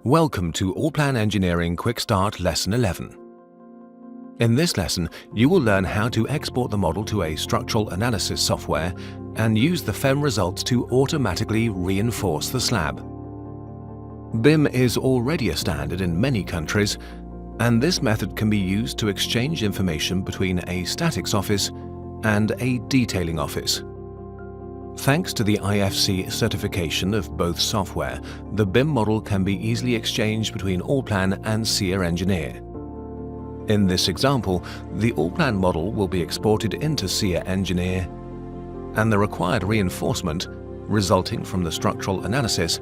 Welcome to Allplan Engineering QuickStart Lesson 11. In this lesson, you will learn how to export the model to a structural analysis software and use the FEM results to automatically reinforce the slab. BIM is already a standard in many countries, and this method can be used to exchange information between a statics office and a detailing office. Thanks to the IFC certification of both software, the BIM model can be easily exchanged between Allplan and SCIA Engineer. In this example, the Allplan model will be exported into SCIA Engineer, and the required reinforcement, resulting from the structural analysis,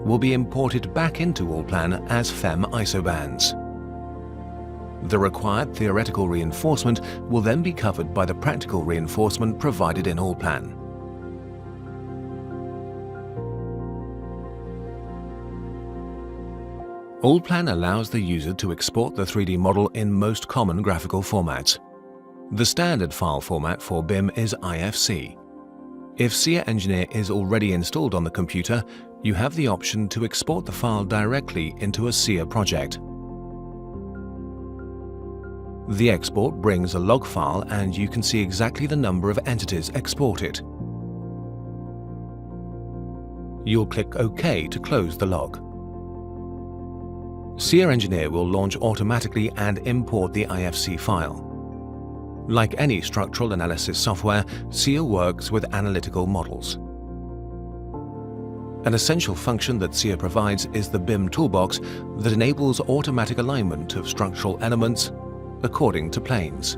will be imported back into Allplan as FEM isobands. The required theoretical reinforcement will then be covered by the practical reinforcement provided in Allplan. Allplan allows the user to export the 3D model in most common graphical formats. The standard file format for BIM is IFC. If SCIA Engineer is already installed on the computer, you have the option to export the file directly into a SCIA project. The export brings a log file and you can see exactly the number of entities exported. You'll click OK to close the log. SCIA Engineer will launch automatically and import the IFC file. Like any structural analysis software, SCIA works with analytical models. An essential function that SCIA provides is the BIM toolbox that enables automatic alignment of structural elements according to planes.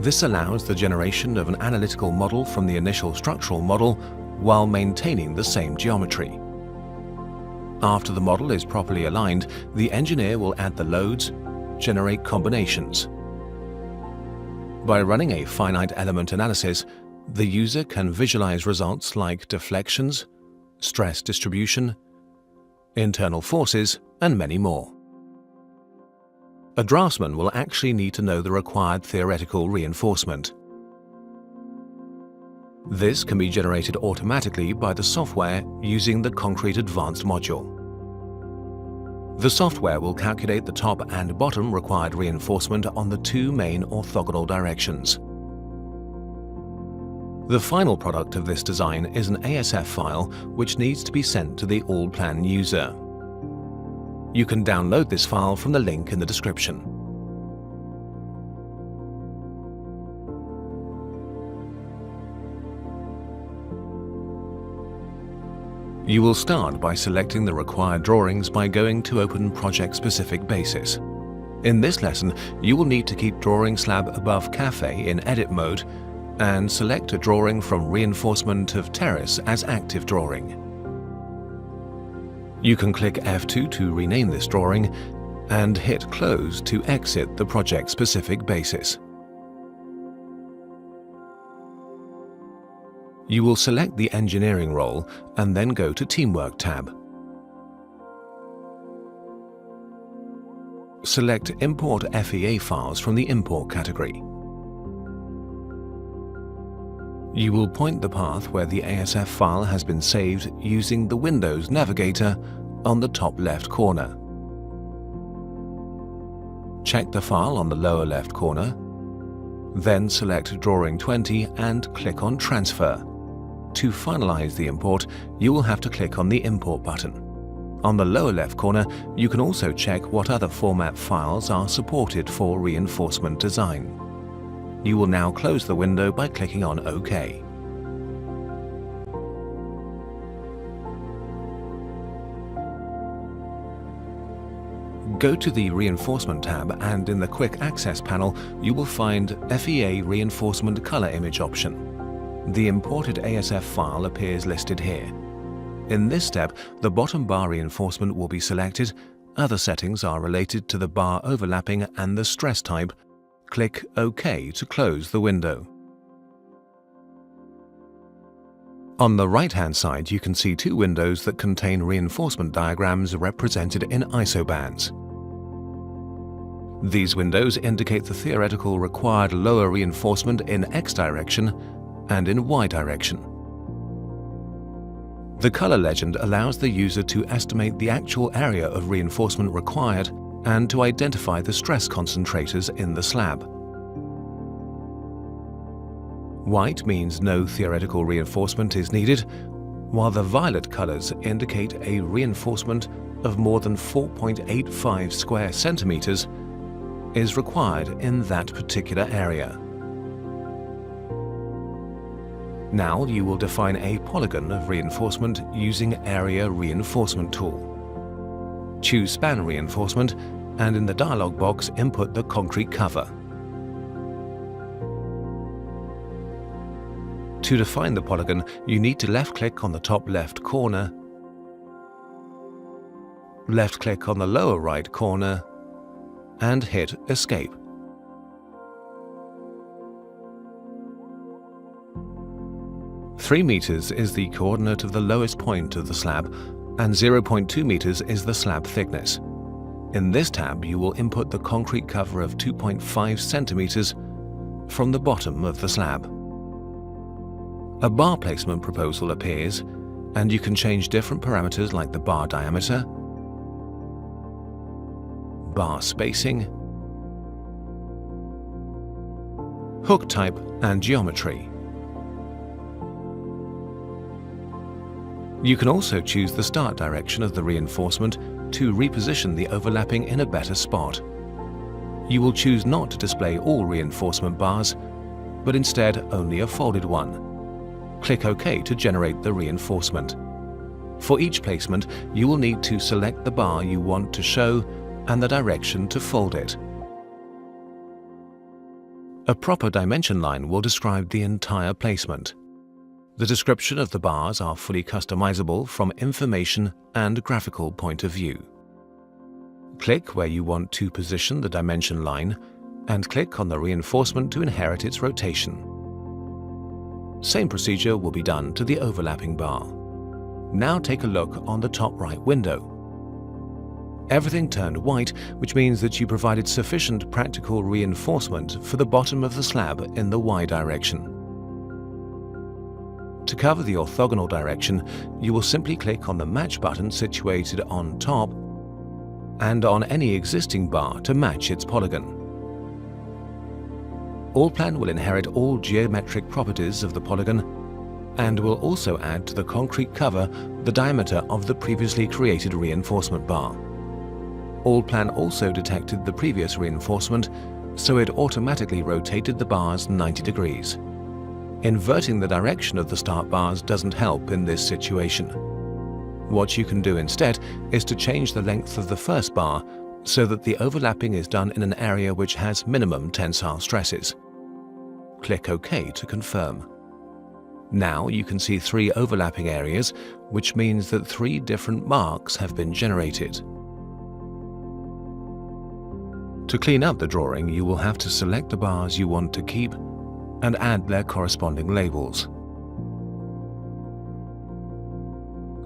This allows the generation of an analytical model from the initial structural model while maintaining the same geometry. After the model is properly aligned, the engineer will add the loads, generate combinations. By running a finite element analysis, the user can visualize results like deflections, stress distribution, internal forces, and many more. A draftsman will actually need to know the required theoretical reinforcement. This can be generated automatically by the software using the Concrete Advanced module. The software will calculate the top and bottom required reinforcement on the two main orthogonal directions. The final product of this design is an ASF file which needs to be sent to the Allplan user. You can download this file from the link in the description. You will start by selecting the required drawings by going to Open Project-Specific Basis. In this lesson, you will need to keep Drawing Slab Above Cafe in Edit mode and select a drawing from Reinforcement of Terrace as Active Drawing. You can click F2 to rename this drawing and hit Close to exit the project-specific basis. You will select the Engineering role and then go to Teamwork tab. Select Import FEA files from the Import category. You will point the path where the ASF file has been saved using the Windows Navigator on the top left corner. Check the file on the lower left corner, then select Drawing 20 and click on Transfer. To finalize the import, you will have to click on the Import button. On the lower left corner, you can also check what other format files are supported for reinforcement design. You will now close the window by clicking on OK. Go to the Reinforcement tab and in the Quick Access panel, you will find FEA Reinforcement Color Image option. The imported ASF file appears listed here. In this step, the bottom bar reinforcement will be selected. Other settings are related to the bar overlapping and the stress type. Click OK to close the window. On the right-hand side, you can see two windows that contain reinforcement diagrams represented in isobands. These windows indicate the theoretical required lower reinforcement in X direction and in Y direction. The color legend allows the user to estimate the actual area of reinforcement required and to identify the stress concentrators in the slab. White means no theoretical reinforcement is needed, while the violet colors indicate a reinforcement of more than 4.85 square centimeters is required in that particular area. Now you will define a polygon of reinforcement using Area Reinforcement tool. Choose Span Reinforcement and in the dialog box input the concrete cover. To define the polygon, you need to left-click on the top left corner, left-click on the lower right corner, and hit Escape. Three meters is the coordinate of the lowest point of the slab, and 0.2 meters is the slab thickness. In this tab, you will input the concrete cover of 2.5 centimeters from the bottom of the slab. A bar placement proposal appears, and you can change different parameters like the bar diameter, bar spacing, hook type, and geometry. You can also choose the start direction of the reinforcement to reposition the overlapping in a better spot. You will choose not to display all reinforcement bars, but instead only a folded one. Click OK to generate the reinforcement. For each placement, you will need to select the bar you want to show and the direction to fold it. A proper dimension line will describe the entire placement. The description of the bars are fully customizable from information and graphical point of view. Click where you want to position the dimension line and click on the reinforcement to inherit its rotation. Same procedure will be done to the overlapping bar. Now take a look on the top right window. Everything turned white, which means that you provided sufficient practical reinforcement for the bottom of the slab in the Y direction. To cover the orthogonal direction, you will simply click on the Match button situated on top and on any existing bar to match its polygon. Allplan will inherit all geometric properties of the polygon and will also add to the concrete cover the diameter of the previously created reinforcement bar. Allplan also detected the previous reinforcement, so it automatically rotated the bars 90 degrees. Inverting the direction of the start bars doesn't help in this situation. What you can do instead is to change the length of the first bar so that the overlapping is done in an area which has minimum tensile stresses. Click OK to confirm. Now you can see three overlapping areas, which means that three different marks have been generated. To clean up the drawing, you will have to select the bars you want to keep and add their corresponding labels.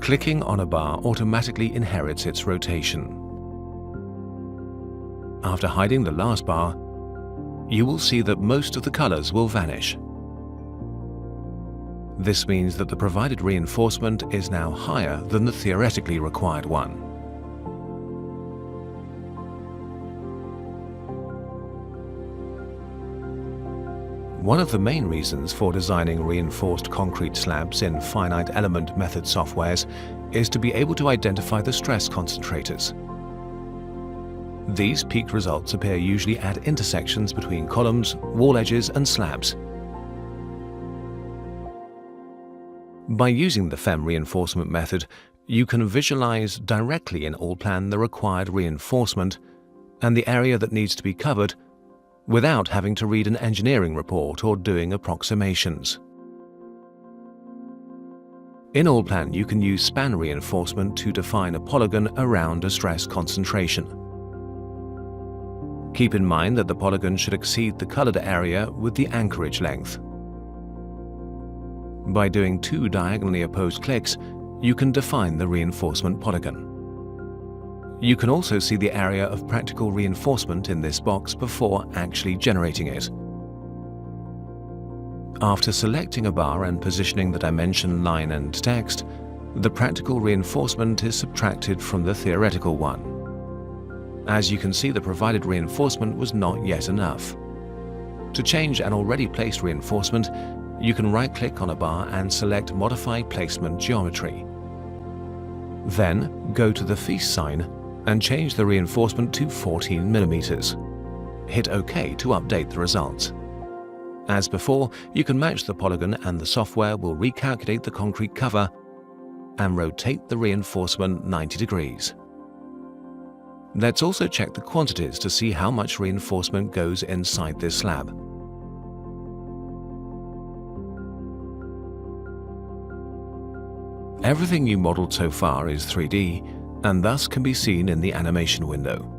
Clicking on a bar automatically inherits its rotation. After hiding the last bar, you will see that most of the colors will vanish. This means that the provided reinforcement is now higher than the theoretically required one. One of the main reasons for designing reinforced concrete slabs in finite element method softwares is to be able to identify the stress concentrators. These peak results appear usually at intersections between columns, wall edges, and slabs. By using the FEM reinforcement method, you can visualize directly in Allplan the required reinforcement and the area that needs to be covered without having to read an engineering report or doing approximations. In Allplan, you can use span reinforcement to define a polygon around a stress concentration. Keep in mind that the polygon should exceed the colored area with the anchorage length. By doing two diagonally opposed clicks, you can define the reinforcement polygon. You can also see the area of practical reinforcement in this box before actually generating it. After selecting a bar and positioning the dimension line and text, the practical reinforcement is subtracted from the theoretical one. As you can see, the provided reinforcement was not yet enough. To change an already placed reinforcement, you can right-click on a bar and select Modify Placement Geometry. Then, go to the feast sign and change the reinforcement to 14 mm. Hit OK to update the results. As before, you can match the polygon and the software will recalculate the concrete cover and rotate the reinforcement 90 degrees. Let's also check the quantities to see how much reinforcement goes inside this slab. Everything you modeled so far is 3D and thus can be seen in the animation window.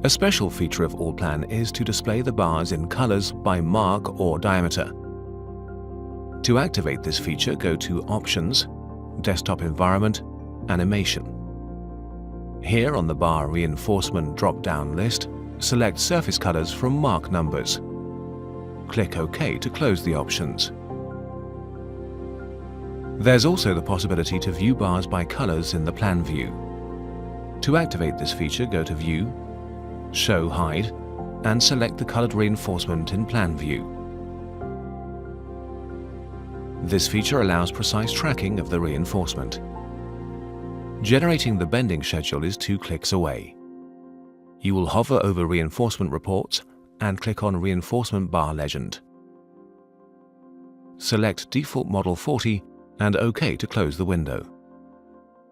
A special feature of Allplan is to display the bars in colors by mark or diameter. To activate this feature, go to Options, Desktop Environment, Animation. Here on the bar reinforcement drop-down list, select surface colors from mark numbers. Click OK to close the options. There's also the possibility to view bars by colors in the plan view. To activate this feature, go to View, Show Hide, and select the colored reinforcement in plan view. This feature allows precise tracking of the reinforcement. Generating the bending schedule is 2 clicks away. You will hover over Reinforcement Reports and click on Reinforcement Bar Legend. Select Default Model 40 and OK to close the window.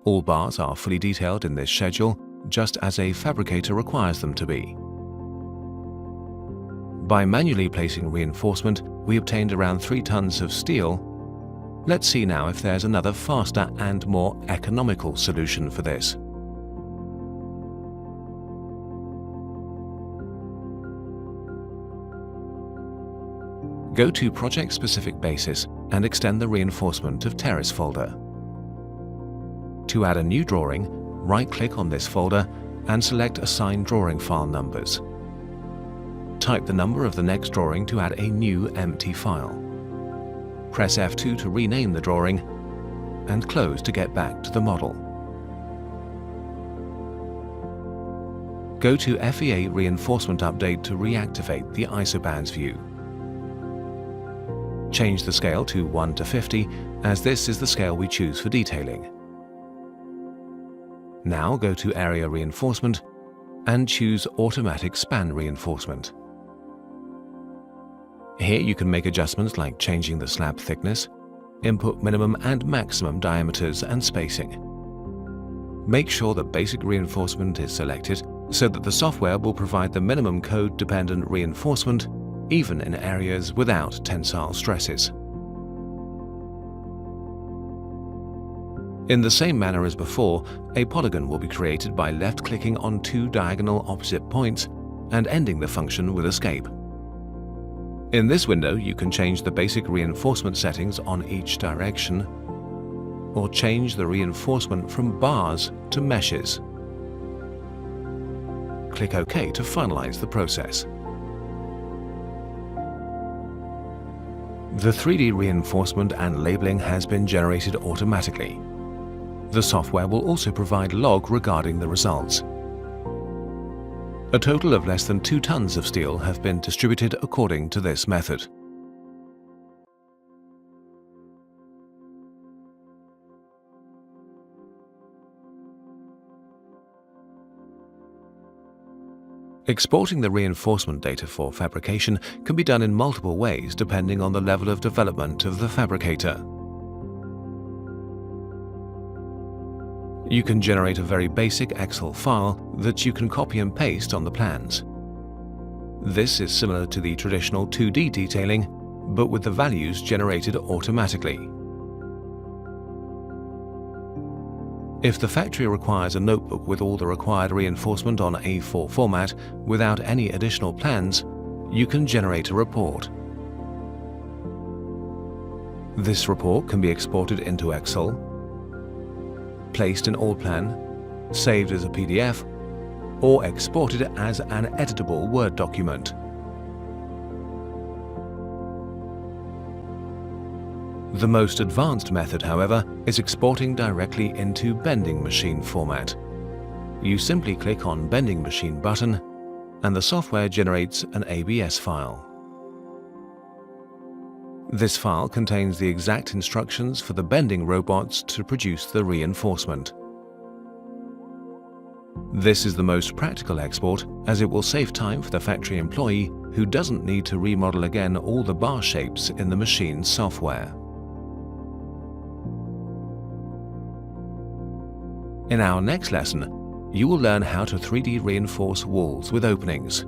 All bars are fully detailed in this schedule, just as a fabricator requires them to be. By manually placing reinforcement, we obtained around 3 tons of steel. Let's see now if there's another faster and more economical solution for this. Go to Project Specific Basis and extend the Reinforcement of Terrace folder. To add a new drawing, right-click on this folder and select Assign Drawing File Numbers. Type the number of the next drawing to add a new empty file. Press F2 to rename the drawing and close to get back to the model. Go to FEA Reinforcement Update to reactivate the isobands view. Change the scale to 1 to 50, as this is the scale we choose for detailing. Now go to Area Reinforcement and choose Automatic Span Reinforcement. Here you can make adjustments like changing the slab thickness, input minimum and maximum diameters and spacing. Make sure that basic reinforcement is selected so that the software will provide the minimum code-dependent reinforcement even in areas without tensile stresses. In the same manner as before, a polygon will be created by left-clicking on 2 diagonal opposite points and ending the function with Escape. In this window, you can change the basic reinforcement settings on each direction, or change the reinforcement from bars to meshes. Click OK to finalize the process. The 3D reinforcement and labeling has been generated automatically. The software will also provide log regarding the results. A total of less than 2 tons of steel have been distributed according to this method. Exporting the reinforcement data for fabrication can be done in multiple ways depending on the level of development of the fabricator. You can generate a very basic Excel file that you can copy and paste on the plans. This is similar to the traditional 2D detailing, but with the values generated automatically. If the factory requires a notebook with all the required reinforcement on A4 format without any additional plans, you can generate a report. This report can be exported into Excel, placed in Allplan, saved as a PDF, or exported as an editable Word document. The most advanced method, however, is exporting directly into bending machine format. You simply click on Bending Machine button, and the software generates an ABS file. This file contains the exact instructions for the bending robots to produce the reinforcement. This is the most practical export, as it will save time for the factory employee who doesn't need to remodel again all the bar shapes in the machine's software. In our next lesson, you will learn how to 3D reinforce walls with openings.